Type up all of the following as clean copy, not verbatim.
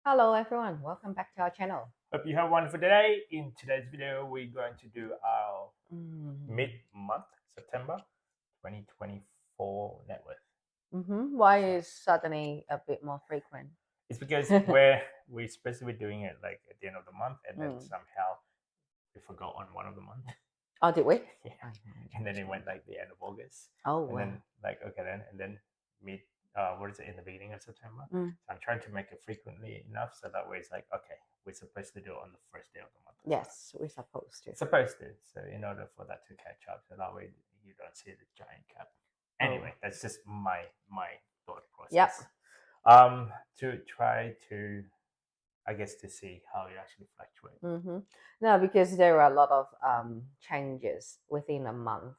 Hello everyone, welcome back to our channel. Hope you have a wonderful day. In today's video, we're going to do our Mm. mid-month September 2024 net worth. Why is suddenly a bit more frequent? It's because we're supposed to be doing it like at the end of the month, and then somehow we forgot on one of the month. Oh, did we? Yeah, and then it went like the end of August. Oh, and wow. then like okay then, and then mid what is it, in the beginning of September. Mm. So I'm trying to make it frequently enough so that way it's like okay, we're supposed to do it on the first day of the month. Yes, we're supposed to. Supposed to. So in order for that to catch up, so that way you don't see the giant gap. Anyway, that's just my thought process. Yep. To try to, I guess, to see how you actually fluctuate. No, because there are a lot of changes within a month.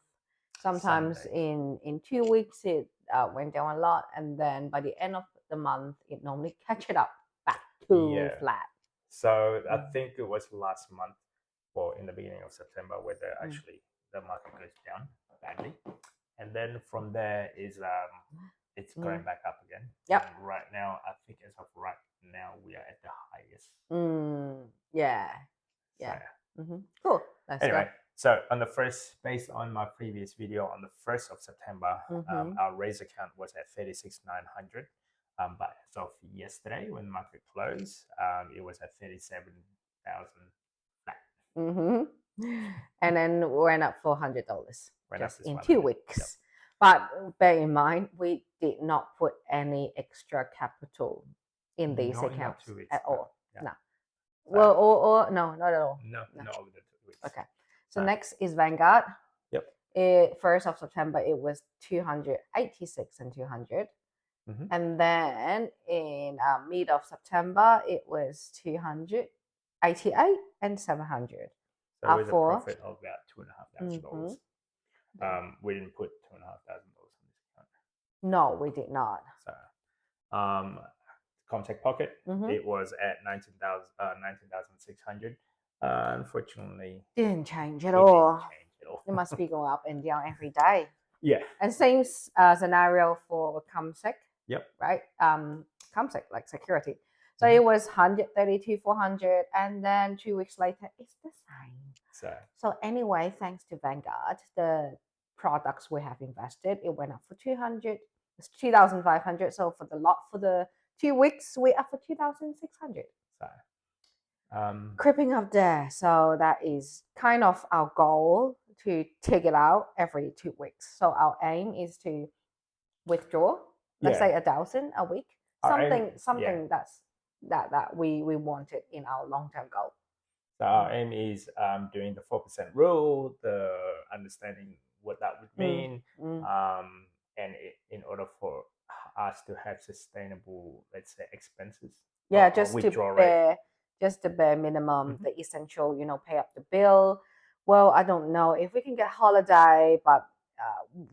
Sometimes Sundays. in 2 weeks it went down a lot, and then by the end of the month it normally catch it up back to flat. So I think it was last month or in the beginning of September where actually the market goes down badly, and then from there is it's going back up again. Yep. And right now, I think as of right now, we are at the highest. Yeah. Cool. Let's anyway, go. So on the first, based on my previous video, on the 1st of September, our raise account was at 36,900. But as of yesterday, when the market closed, it was at 37,000 flat. And then went up $400 just in 2 weeks. Yep. But bear in mind, we did not put any extra capital in these accounts at all. No. Well, or no, not at all. No, not over the 2 weeks. Okay. So next is Vanguard. Yep. 1st of September, it was 286 and 200. And then in mid of September, it was 288 and 700. So it was a profit of about $2,500. We didn't put $2,500 on this account. No, we did not. So, Comtech Pocket, it was at 19,600. Unfortunately, didn't change at all. It must be going up and down every day. Yeah. And same scenario for Comsec. Yep. Right. Comsec, like security. So it was 132, 400, and then 2 weeks later, it's the same. So anyway, thanks to Vanguard, the products we have invested, it went up for 200. It's 2,500. So for the 2 weeks, we up for 2,600. So creeping up there. So that is kind of our goal, to take it out every 2 weeks. So our aim is to withdraw, let's say 1,000 a week. Something that we wanted in our long-term goal. So our aim is doing the 4% rule, the understanding what that would mean, and in order for us to have sustainable, let's say, expenses. Yeah, just the bare minimum, the essential, pay up the bill. Well, I don't know if we can get holiday, but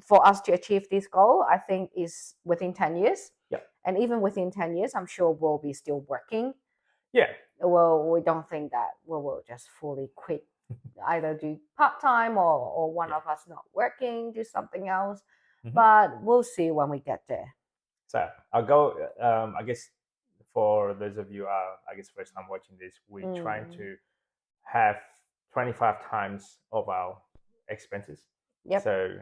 for us to achieve this goal, I think is within 10 years. Yep. And even within 10 years, I'm sure we'll be still working. Yeah. Well, we don't think that we will just fully quit, either do part-time or one of us not working, do something else. But we'll see when we get there. So I'll go, I guess, for those of you, I guess, first time watching this, we're trying to have 25 times of our expenses. Yep. So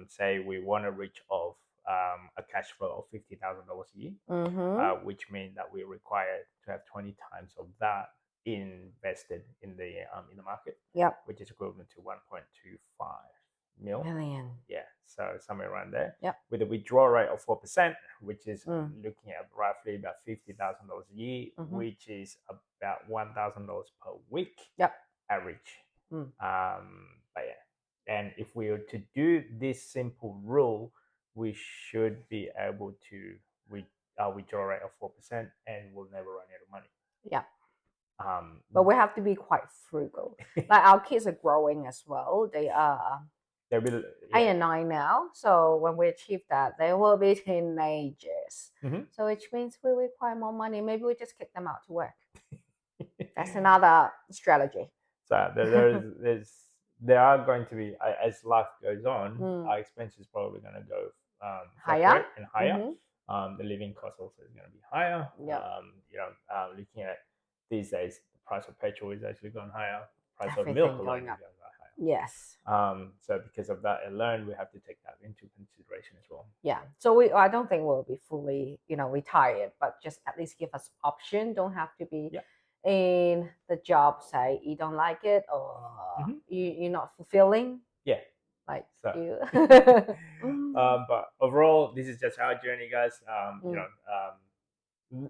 say we want to reach of a cash flow of $50,000 a year, which means that we require to have 20 times of that invested in the market. Yep. Which is equivalent to 1.25 million. Yeah. So somewhere around there. Yep. With a withdrawal rate of 4%, which is looking at roughly about $50,000 a year, which is about $1,000 per week. Yep. Average. But yeah. And if we were to do this simple rule, we should be able to withdraw rate of 4%, and we'll never run out of money. Yeah. But we have to be quite frugal. Like our kids are growing as well. They're 8 and 9 now. So when we achieve that, they will be teenagers. So which means we require more money. Maybe we just kick them out to work. That's another strategy. So there are going to be, as life goes on, our expenses probably going to go higher and higher. the living cost also is going to be higher. Yeah. Looking at these days, the price of petrol is actually going higher. The price Everything of milk going up. is going higher. Yes. So because of that alone, we have to take that into consideration as well. Yeah. So I don't think we'll be fully, retired, but just at least give us option. Don't have to be in the job, say you don't like it or you're not fulfilling. Yeah. Like so. you. But overall, this is just our journey, guys.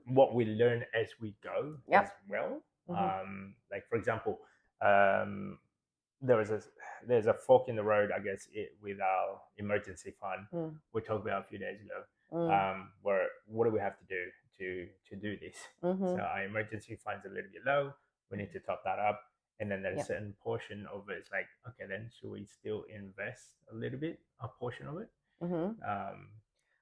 What we learn as we go as well. Like for example, there's a fork in the road, I guess, with our emergency fund. We talked about a few days ago. Where what do we have to do to do this? So our emergency fund's a little bit low. We need to top that up, and then there's a certain portion of it. It's like, okay, then should we still invest a portion of it?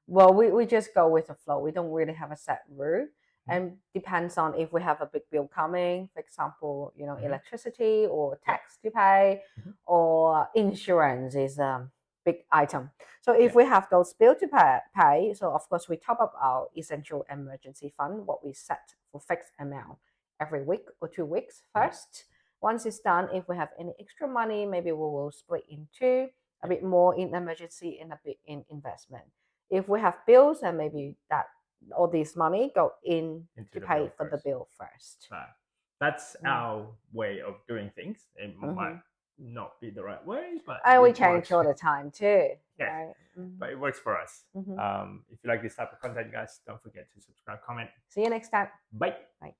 Well, we just go with the flow. We don't really have a set route. And depends on if we have a big bill coming, for example, electricity or tax to pay, or insurance is a big item. So if we have those bills to pay, so of course we top up our essential emergency fund, what we set for fixed amount every week or 2 weeks first. Once it's done, if we have any extra money, maybe we will split into a bit more in emergency and a bit in investment. If we have bills, then maybe that all this money go into to pay for the bill first. Right. That's our way of doing things. It might not be the right way, but we change all the time too. Yeah, right? But it works for us. If you like this type of content, guys, don't forget to subscribe, comment. See you next time. Bye. Bye.